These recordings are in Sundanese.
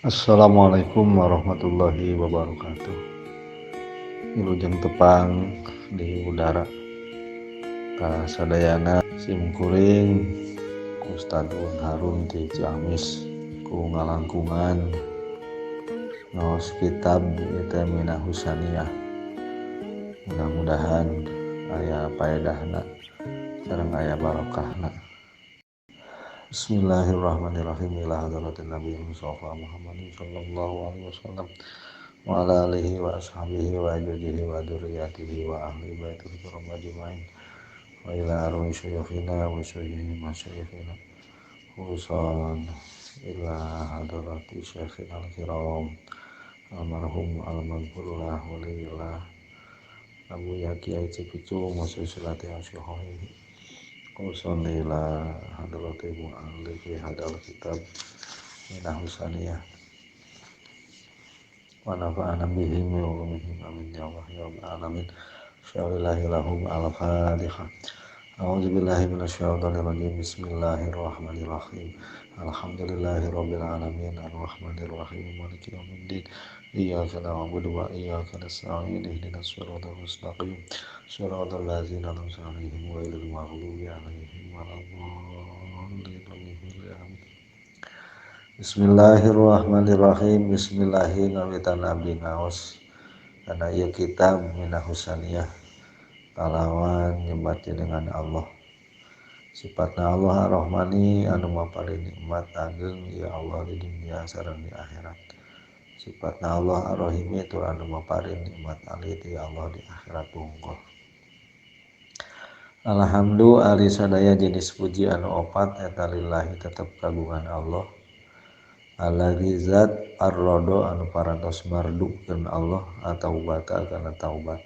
Assalamualaikum warahmatullahi wabarakatuh. Wilujeng tepang di udara kasadayana simkuring Ustadz Harun ti Ciamis ku ngalangkungan ngaos kitab eta Minah Husaniyah. Mudah-mudahan aya paedahna sareng aya barokahna. Bismillahirrahmanirrahim. Ila hadratin Nabi Mustafa Muhammadin sallallahu alaihi wasallam wa ala alihi wa ashabihi wa ajwajihi wa dzurriyyatihi wa ahli baitihi kiram ajmain wa ila arwah syuyukhina wa syuyukhi masyayikhina khususan ila hadrati syekhina al-kiram almarhum al-maghfurullah walillah Abu Yaqi Cipicu musilati asyihohi khususan ila hadrati mu'allifi hadal kitab Minah Husaniyah wa nafa'ana bihim wa ulumihim amin ya Allah ya rabbal alamin. Sya'alillahilahum al-fatihah. A'udzubillahi minasyaitonir rajim. Bismillahirrahmanirrahim. Alhamdulillahi rabbil alamin arrahmanir rahim maliki yaumiddin. Iyyaka na'budu wa iyyaka nasta'in ihdinas siratal mustaqim siratal ladzina an'amta 'alaihim ghairil maghdubi 'alaihim waladdallin. Bismillahirrahmanirrahim. Bismillahirrahmanirrahim. Abdi ngaos kana ieu kitab Minah Husaniyah kalawan nyebati dengan Allah. Sifatna Allah Ar-Rahmani anu mapari nikmat ageng ya Allah di dunia sareng di akhirat. Sifatna Allah Ar-Rahimi tur anu mapari nikmat alit ya Allah di akhirat bungkul. Alhamdulillah ari sadaya jenis puji anu opat eta lillahi tetep kagungan Allah. Alladzi zat ar-rado anu parantos mardukeun Allah atau bata kana taubat.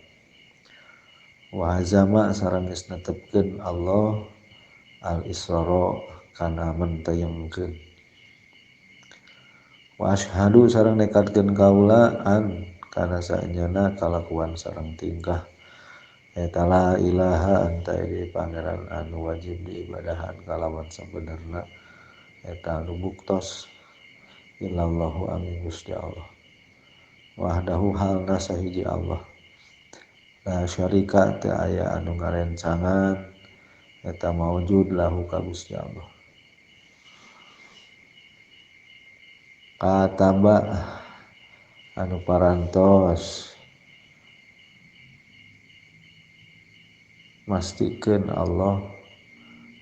Wa hazama sareng geus netepkeun Allah al-isra kana mentayengkeun. Wa asyhadu sareng nekatkeun kaula an kana saenyana kalakuan sareng tingkah eta la ilaha anta ieu pangeran anu wajib diibadahan kalawan sabenerna eta anu buktos illallahu amin Gusti Allah. Wahdahu halna sahiji Allah. La syarika teu aya anu ngarencangan eta maujud lahu ka Gusti Allah. Kataba anu parantos mastikeun Allah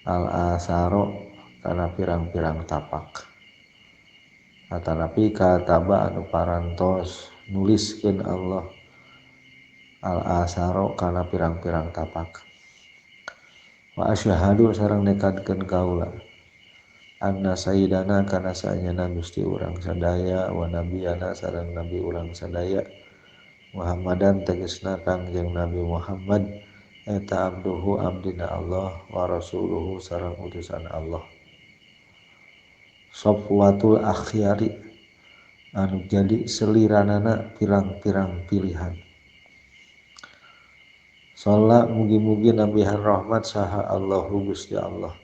al-asaro kana pirang-pirang tapak. Atanapi kataba anu parantos nuliskeun Allah al-asaro kana pirang-pirang tapak. Wa asyhadu sareng nekadkeun kaula anna sayyidana kana saenyana Gusti urang sadaya wa nabiyana sareng nabi urang sadaya Muhammadan tegasna Kangjeng Nabi Muhammad eta abduhu abdina Allah wa rasuluhu sareng utusan Allah. Safwatul akhyari anu jadi seliranana pirang-pirang pilihan. Shalla mugi-mugi nabihan rahmat saha Allahu Gusti Allah.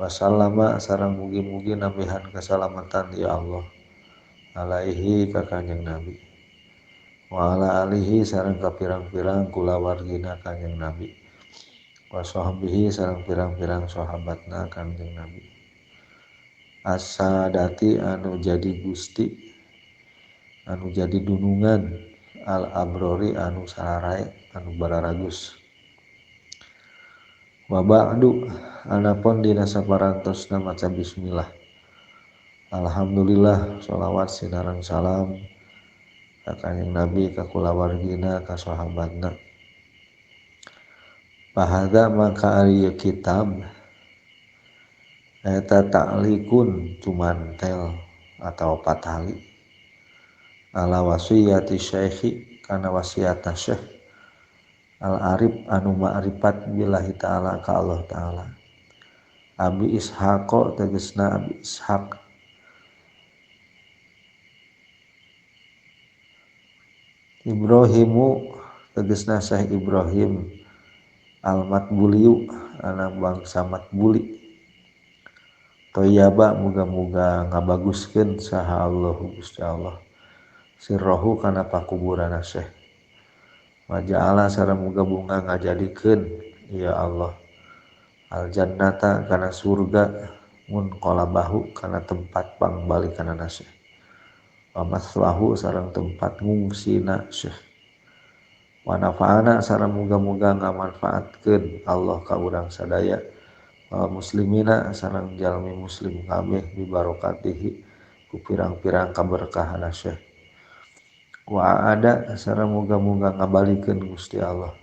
Wasallama sareng mugi-mugi nabihan kasalamatan ya Allah alaihi ka Kanjeng Nabi. Wa ala alihi sareng ka pirang-pirang kulawargina Kanjeng Nabi. Wa sahbihi sareng pirang-pirang sahabatna Kanjeng Nabi. As-sadati anu jadi gusti anu jadi dunungan al-abrori anu sararae anu bararagus. Wa ba'du anapun dina saparantosna maca bismillah. Alhamdulillah sholawat sinareng salam ka Kanjeng Nabi ka kulawargina ka sahabatna. Fahadza maka ari kitab eta ta'likun tumantel atau patali ala wasiyati syekhi kana wasiatna syekh al-arif anu ma'rifat billahi ta'ala ka Allah ta'ala. Abi Ishaq tegasna Abi Ishaq Ibrahimu tegasna Syekh Ibrahim al-Matbuliyu anak bangsa Matbuli toyaba muga-muga ngabaguskeun saha Allahu Gusti Allah sirrohu kana pakuburan Syekh wa ja'ala sareng muga-muga ngajadikeun ya Allah al jannata kana surga mun qalabahu kana tempat pangbalikanana Syekh wa maslahu sareng tempat ngungsina Syekh wa nafa'ana sareng muga-muga ngamanfaatkeun Allah ka urang sadaya muslimina sareng jalmi muslim kabeh bi barokatihi ku pirang-pirang kaberkahan Syekh wa ada sareng muga-muga ngabalikeun Gusti Allah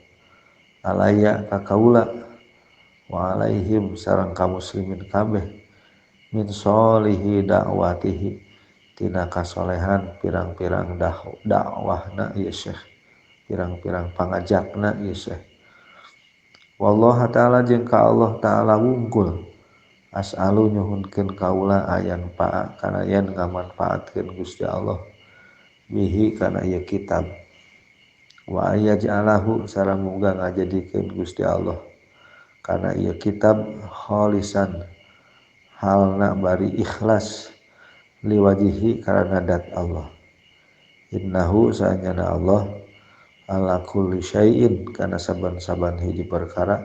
alaya ka kaula wa alaihim sareng kaum muslimin kabeh min sholihi da'watihi tina kasolehan pirang-pirang dakwahna ieu Syekh pirang-pirang pangajakna ieu Syekh wallahu ta'ala jeung ka Allah ta'ala wungkul as'alu nyuhunkeun kaula ayan pa'a kana yen ngamanfaatkeun Gusti Allah bihi kana ieu kitab wa ayaj'alahu sareng muga ngajadikeun Gusti Allah kana ieu kitab khalisan halna bari ikhlas liwajihi karana dat Allah innahu sa'anyana Allah ala kulli syai'in kana saban-saban hiji perkara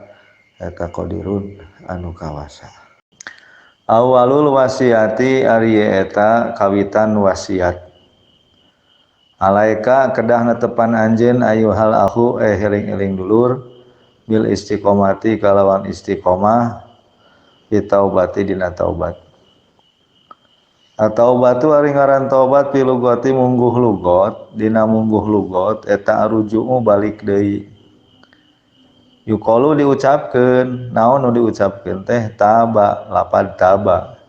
eta qadirun anu kawasa awalul wasiati ari eta kawitan wasiat alaika kedah netepan anjeun ayuhal akhu eling-eling dulur bil istiqomati kalawan istiqomah bitaubati dina taubat ataubatu ari ngaran taubat pilugoti mungguh lugot dina mungguh lugot eta arujumu balik deui yuqalu diucapkeun naon nu diucapkeun teh taba lapad taba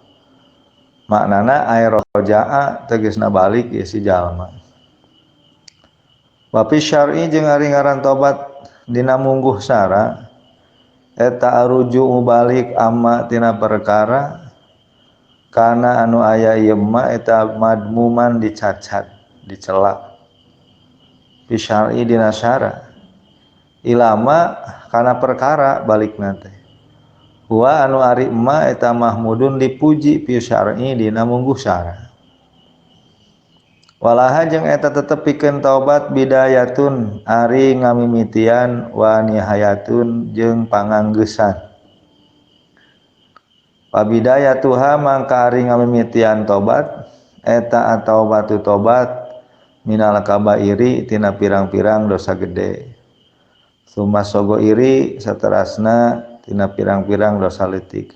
maknana ay roja'a tegasna balik ieu si jalma wa fi syar'i jeung ari ngaran taubat dina mungguh syara eta arujumu balik amma tina perkara kana anu aya ieu mah eta madmuman dicacat dicela fi syar'i dina syara ilama kana perkara balikna teh wa anu ari mah eta mahmudun dipuji fi syar'i dina mungguh syara walaha jeung eta tetep pikeun taubat bidayatun ari ngamimitian wa nihayatun jeung panganggeusan Pabidayatuha mangka ari ngamimitian tobat eta ataubatu tobat minal kabairi tina pirang-pirang dosa gede summa sogo iri saterasna tina pirang-pirang dosa leutik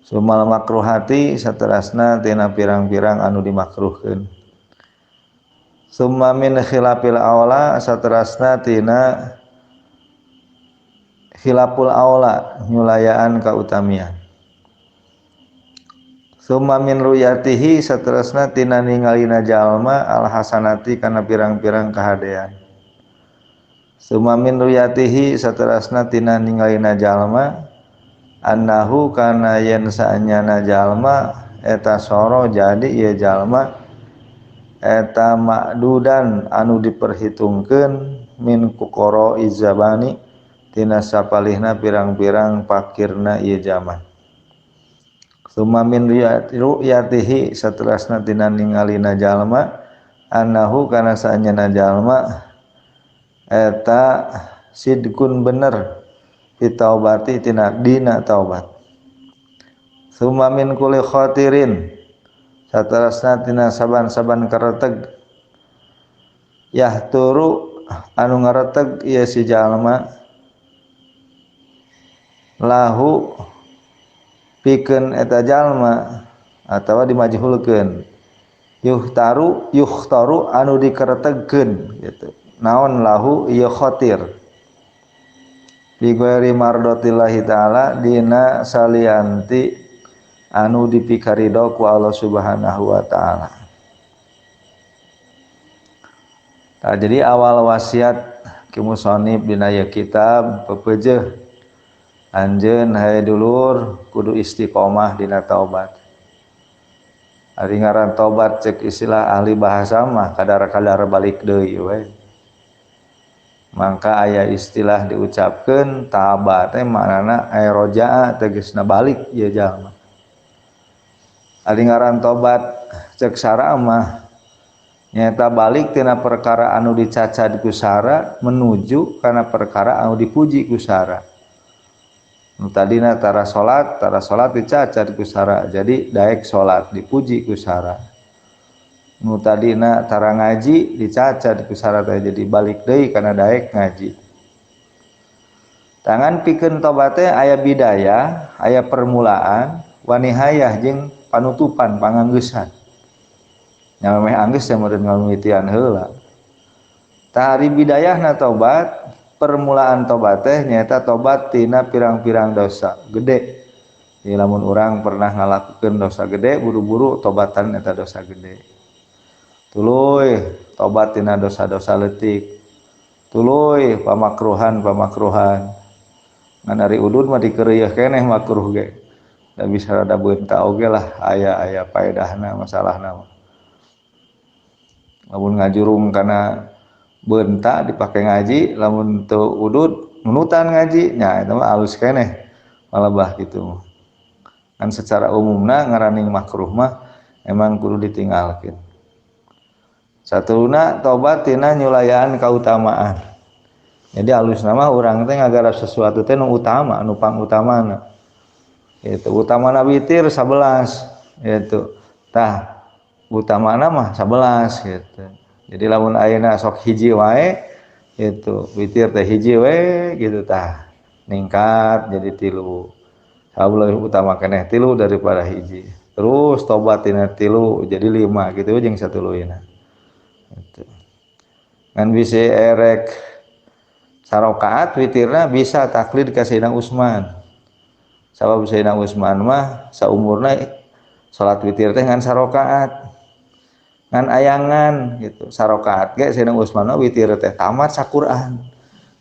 sumal makruhati saterasna tina pirang-pirang anu dimakruhkeun summa min khilafil aula saterasna tina khilaful aula nyulayaan kautamian summa min ruyatihi saterusna tina ningalina jalma al hasanati kana pirang-pirang kahadean summa min ruyatihi saterusna tina ningalina jalma annahu kana yen saanyana jalma eta soro jadi ieu jalma eta ma'dudan anu diperhitungkeun min fuqara izabani tina sapalihna pirang-pirang fakirna ieu zaman summa min ru'yatihi saterasna tina ningalina jalma annahu kana saanyana jalma eta sidkun bener fitaubati tina dina taubat summa min kulli khatirin saterasna tina saban-saban kareteg yahturu anu ngareteg ieu si jalma lahu pikeun eta jalma atawa dimajhulkeun yukhtaru anu dikaretegkeun gitu naon lahu ieu khatir bi ghairi mardatillahi taala dina salianti anu dipikaridho ku Allah Subhanahu wa taala. Jadi awal wasiat ki musannif dina ieu kitab pepeujeuh anjeun haye dulur kudu istiqomah dina taubat. Ari ngaran taubat cek istilah ahli bahasa mah kadar-kadar balik deui we. Mangka aya istilah diucapkeun taba teh maknana ay roja'a tegasna balik ieu jalma. Ari ngaran tobat cek sara mah nyata balik tina perkara anu dicaca ku sara menuju kana perkara anu dipuji ku sara. Nu tadina tara salat dicaca ku sara jadi daek salat dipuji ku sara. Nu tadina tara ngaji dicaca ku sara jadi balik deui kana daek ngaji. Tangan pikeun tobat teh aya bidayah, aya permulaan, wanihayah jeung panutupan panganggeussan. Nya meh anggeus teh meureun ngamimitian heula. Tah ari bidayahna tobat, permulaan tobat teh nyaeta tobat tina pirang-pirang dosa gede. Jadi lamun urang pernah ngalakukeun dosa gede, buru-buru tobatan eta dosa gede. Tuluy tobat tina dosa-dosa leutik. Tuluy pamakruhan. Ngan ari udud mah dikeureuh keneh makruh ge. Da bisa rada beunta oge lah aya paedahna masalahna mah. Lamun ngajurung kana beunta dipake ngaji, lamun teu udud nunutan ngaji, nya eta mah alus keneh malebah kitu. Kan secara umumna ngaraning makruh mah emang kudu ditinggalkeun. Satuluna tobat tina nyulayaan kautamaan. Jadi alusna mah urang teh ngagarap sesuatu teh nu utama, anu pangutamana. Itu utamana witir 11 gitu. Tah utamana mah 11 gitu. Jadi lamun ayeuna sok hiji wae gitu, witir teh hiji we gitu tah. Ningkat jadi 3. Lebih utama keneh 3 daripada hiji. Terus tobat tina 3 jadi 5 gitu jeung satuluyna. Gitu. Ngan bisi erek sarokaat witirna bisa taklid ka Sayyidina Utsman. Sabab Sayyidina Utsman mah saumurna salat witir teh ngan sarokaat. Ngan ayangan gitu. Sarokaat ge Sayyidina Utsman mah witir teh tamat saquran.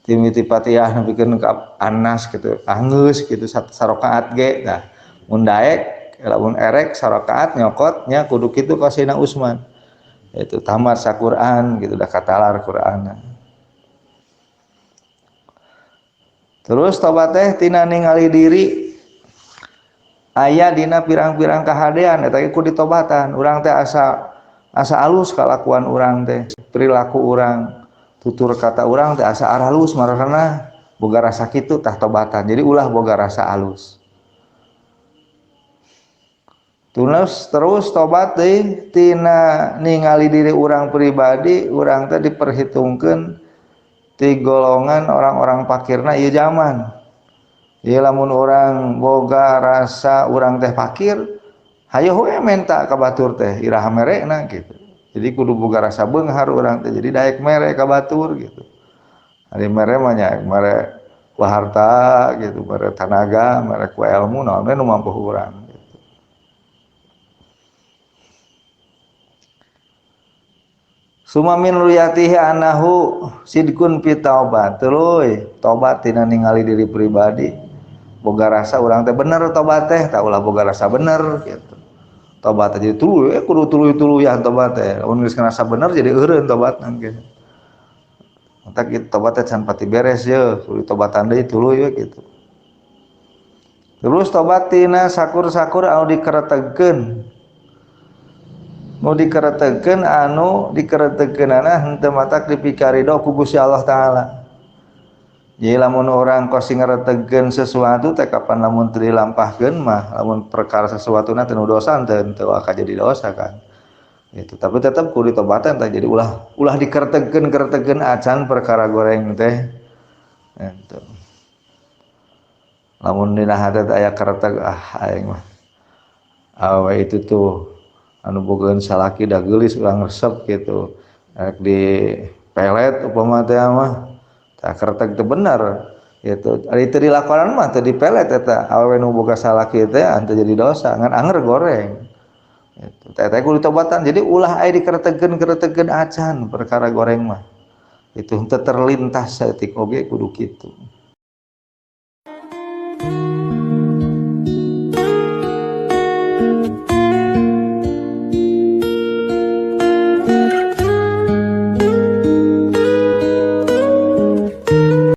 Timiti Fatihah nepikeun ka Anas gitu. Anggeus gitu sarokaat ge. Nah, mun daek lamun erek sarokaat nyokot nya kudu kitu ka Sayyidina Utsman. Itu tamat saquran gitu dah katalar Qur'anna. Terus tobat teh tina ningali diri aya dina pirang-pirang kahadean eta ku ditobatan. Urang teh asa alus kalakuan urang teh, perilaku urang, tutur kata urang teh asa halus marana boga rasa kitu tah tobatan. Jadi ulah boga rasa alus. Terus tobat deui tina ningali diri urang pribadi, urang teh diperhitungkeun ti golongan orang-orang fakirna ieu zaman. Ieu lamun urang boga rasa urang teh fakir, hayo we menta ka batur teh iraha merekna gitu. Jadi kudu boga rasa beunghar urang teh. Jadi daek mere ka batur gitu. Ari mere mah nya mere ku harta gitu, mere tanaga, mere ku ilmu naon we nu mampu urang. Sumamin ruyatihi anahu sidkun fi taubat. Tuluy tobat tina ningali diri pribadi boga rasa urang teh bener tobat teh, tah ulah boga rasa bener gitu. Tobat teh jadi tuluy kudu tuluy-tuluyan tobat teh. Lamun geus ngarasa bener jadi eureun tobatna ge. Mata kitu tobat teh can pati beres ye, kudu tobatan deui tuluy we gitu. Terus tobat tina sakur-sakur anu dikeretegkeun. Nu dikeretegkeun anu dikeretegkeunana henteu matak dipikarido ku Gusti Allah taala. Jadi lamun orang kos ngaretegkeun sesuatu teh kapan lamun teu dilampahkeun mah lamun perkara sesuatuna teh nu dosa teu akan jadi dosa kan. Gitu. Tapi tetep kudu ditobatan teh jadi ulah dikeretegkeun acan perkara goreng teh. Gitu. Lamun dina hate teh aya kereteg aing mah. Awe itu tuh anu bogeun salaki da geulis urang resep gitu. Rek di pelet upama teh mah tah kereteg teu bener gitu. Ari teu dilakonan mah teu dipelet eta. Awewe nu boga salaki teh teu jadi dosa ngan anger goreng. Gitu. Teh kudu tobatan. Jadi ulah aya dikeretegkeun acan perkara goreng mah. Itu henteu terlintas saeutik oge kudu kitu.